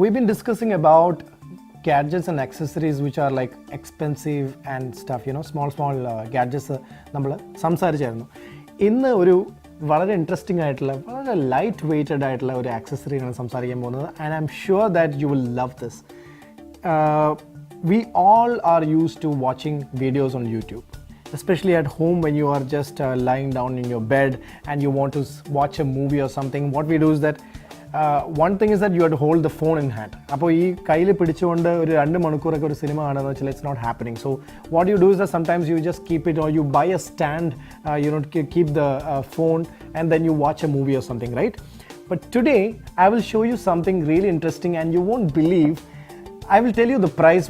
We've been discussing about gadgets and accessories which are like expensive and stuff, small gadgets. നമ്മൾ സംസാരിച്ചായിരുന്നു. ഇന്ന് ഒരു വളരെ interesting ആയിട്ടുള്ള വളരെ ലൈറ്റ് വെയ്റ്റഡ് ആയിട്ടുള്ള ഒരു ആക്സസറിയാണ് സംസാരിക്കാൻ പോകുന്നത്. And I am sure that you will love this. We all are used to watching videos on YouTube, especially at home when you are just lying down in your bed and you want to watch a movie or something. What we do is that one thing is that you have to hold the phone in hand. അപ്പോൾ ഈ കയ്യിൽ പിടിച്ചുകൊണ്ട് ഒരു 2 മണിക്കൂറൊക്കെ ഒരു cinema കാണുന്നത് വെച്ചാൽ it's not happening. So what you do is that sometimes you just keep it, or you buy a stand, keep the phone, and then you watch a movie or something, right? But today I will show you something really interesting, and you won't believe. I will tell you the price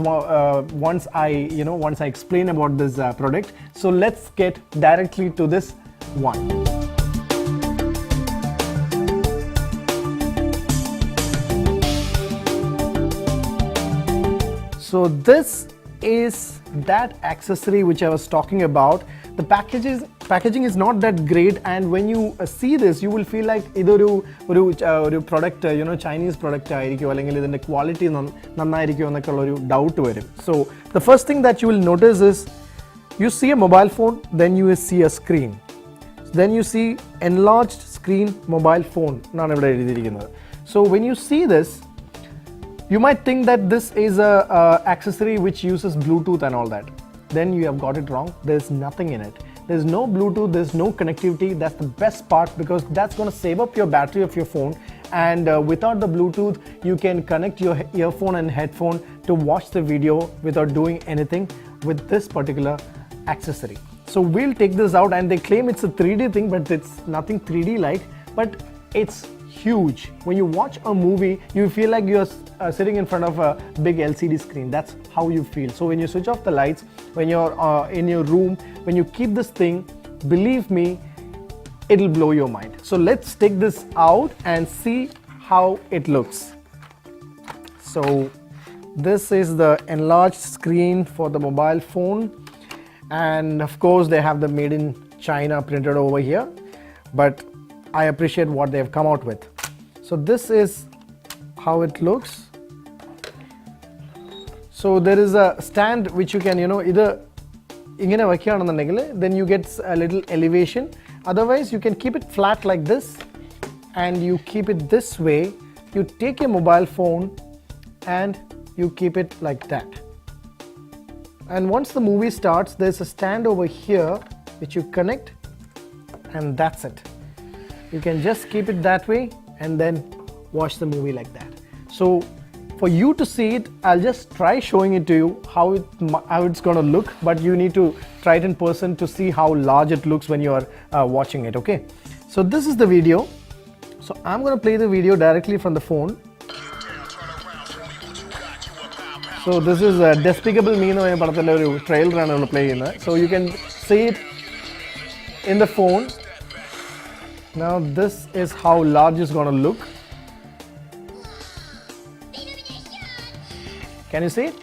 once I explain about this product. So let's get directly to this one. So this is that accessory which I was talking about. The packaging is not that great, and when you see this, you will feel like either ഒരു product, Chinese product ആയിരിക്കും, അല്ലെങ്കിൽ ഇതിന്റെ quality നന്നായിരിക്കും എന്നൊക്കെയുള്ള ഒരു doubt വരും. So the first thing that you will notice is you see a mobile phone, then you will see a screen, then you see enlarged screen mobile phone എന്നാണ് ഇവിടെ എഴുതിയിരിക്കുന്നത്. So when you see this, you might think that this is a accessory which uses Bluetooth and all that. Then you have got it wrong. There's nothing in it. There's no Bluetooth, there's no connectivity. That's the best part, because that's going to save up your battery of your phone. And without the Bluetooth, you can connect your earphone and headphone to watch the video without doing anything with this particular accessory. So we'll take this out, and they claim it's a 3D thing, but it's nothing 3D like, but it's huge. When you watch a movie, you feel like you're sitting in front of a big LCD screen. That's how you feel. So when you switch off the lights, when you're in your room, when you keep this thing, believe me, it'll blow your mind. So let's take this out and see how it looks. So this is the enlarged screen for the mobile phone, and of course they have the made in China printed over here, but I appreciate what they have come out with. So this is how it looks. So there is a stand which you can either ingane vekkyanannundengil, then you get a little elevation. Otherwise you can keep it flat like this, and you keep it this way. You take your mobile phone and you keep it like that. And once the movie starts, there's a stand over here which you connect, and that's it. You can just keep it that way and then watch the movie like that. So for you to see it, I'll just try showing it to you how it's going to look, but you need to try it in person to see how large it looks when you are watching it. Okay, so this is the video. So I'm going to play the video directly from the phone. So this is a Despicable Me no trailer and play in. So you can see it in the phone. Now this is how large it's going to look. Can you see it?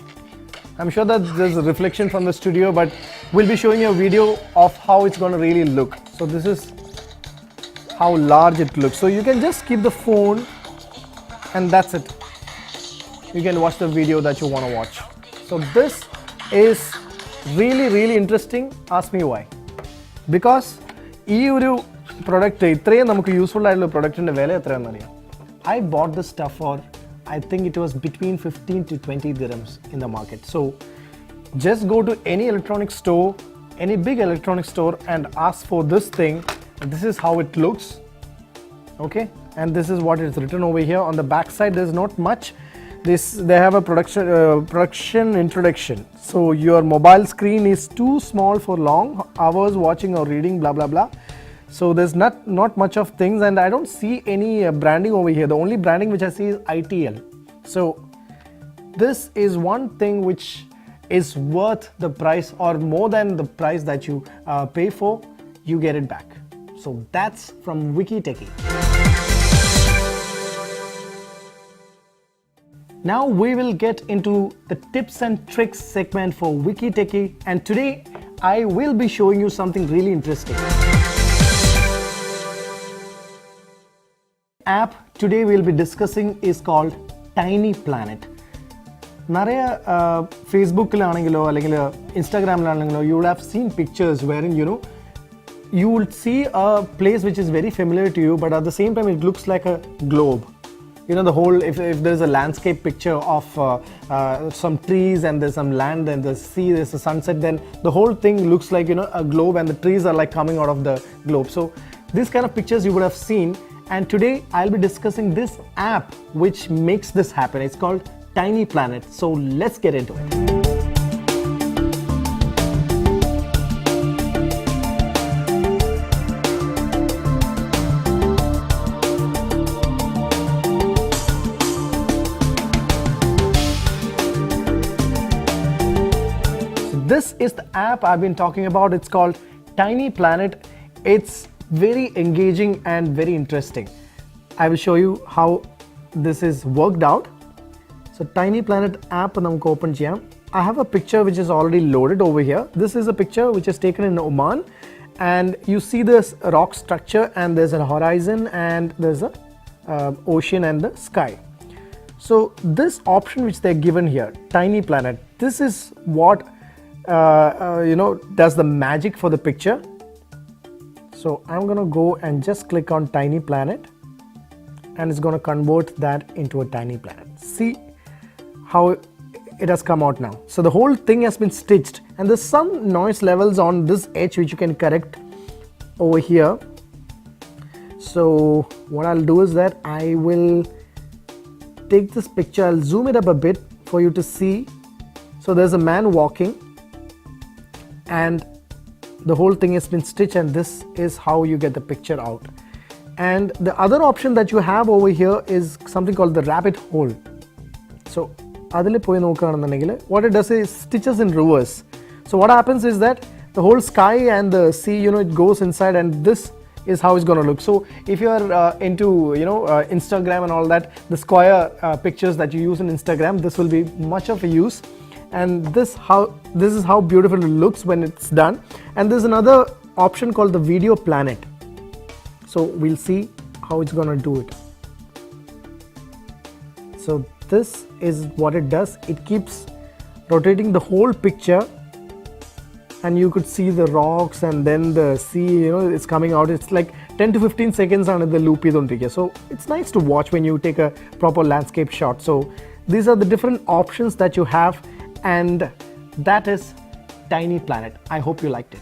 I'm sure that there's a reflection from the studio, but we'll be showing you a video of how it's going to really look. So this is how large it looks. So you can just keep the phone, and that's it. You can watch the video that you want to watch. So this is really interesting. Ask me why. Because product ഇത്രയും നമുക്ക് useful ആയിട്ടുള്ള പ്രൊഡക്റ്റിൻ്റെ വില എത്രയാണെന്ന് അറിയാം. I bought this stuff for, I think it was between 15 to 20 dirhams in the market. So just go to any electronic store, any big electronic store, and ask for this thing. This is how it looks. Okay, and this is what is written over here. On the back side there's not much. They have a production introduction. So your mobile screen is too small for long hours watching or reading, blah blah blah. So there's not much of things, and I don't see any branding over here. The only branding which I see is ITL. So this is one thing which is worth the price, or more than the price that you pay for. You get it back. So that's from Wiki Techie. Now we will get into the tips and tricks segment for Wiki Techie, and today I will be showing you something really interesting. App today we'll be discussing is called tiny planet. நிறைய ஃபேஸ்புக்கில் അല്ലെങ്കിൽ இன்ஸ்டாகிராமில் you would have seen pictures wherein you will see a place which is very familiar to you, but at the same time it looks like a globe. The whole, if there's a landscape picture of some trees and there's some land and the sea, there's a sunset, then the whole thing looks like a globe and the trees are like coming out of the globe. So these kind of pictures you would have seen, and today I'll be discussing this app which makes this happen. It's called Tiny Planet. So let's get into it. This is the app I've been talking about. It's called Tiny Planet. It's very engaging and very interesting. I will show you how this is worked out. So Tiny Planet app namukku open cheyam. I have a picture which is already loaded over here. This is a picture which is taken in Oman, and you see this rock structure and there's a horizon and there's a ocean and the sky. So this option which they're given here, Tiny Planet, this is what does the magic for the picture. So I'm gonna go and just click on Tiny Planet, and it's gonna convert that into a tiny planet. See how it has come out now. So the whole thing has been stitched, and there's some noise levels on this edge which you can correct over here. So what I'll do is that I will take this picture, I'll zoom it up a bit for you to see. So there's a man walking, and the whole thing has been stitched, and this is how you get the picture out. And the other option that you have over here is something called the rabbit hole. So what it does is stitches in reverse. So what happens is that the whole sky and the sea, it goes inside, and this is how it's going to look. So if you are into Instagram and all that, the square pictures that you use in Instagram, this will be much of a use. And this is how beautiful it looks when it's done. And there's another option called the video planet. So we'll see how it's gonna do it. So this is what it does. It keeps rotating the whole picture, and you could see the rocks and then the sea, it's coming out. It's like 10 to 15 seconds under the loop. So it's nice to watch when you take a proper landscape shot. So these are the different options that you have, and that is Tiny Planet. I hope you liked it.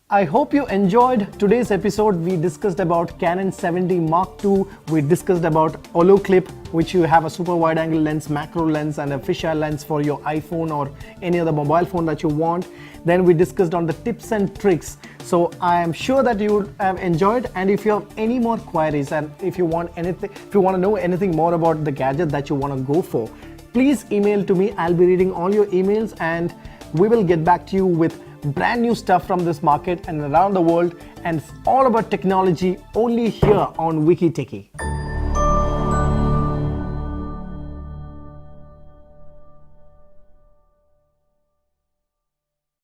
I hope you enjoyed today's episode. We discussed about Canon 70 Mark II. We discussed about Holo Clip, which you have a super wide angle lens, macro lens, and a fisheye lens for your iPhone or any other mobile phone that you want. Then we discussed on the tips and tricks. So I am sure that you would have enjoyed, and if you have any more queries, and if you want to know anything more about the gadget that you want to go for, please email to me. I'll be reading all your emails, and we will get back to you with brand new stuff from this market and around the world, and it's all about technology only here on Wiki Techie.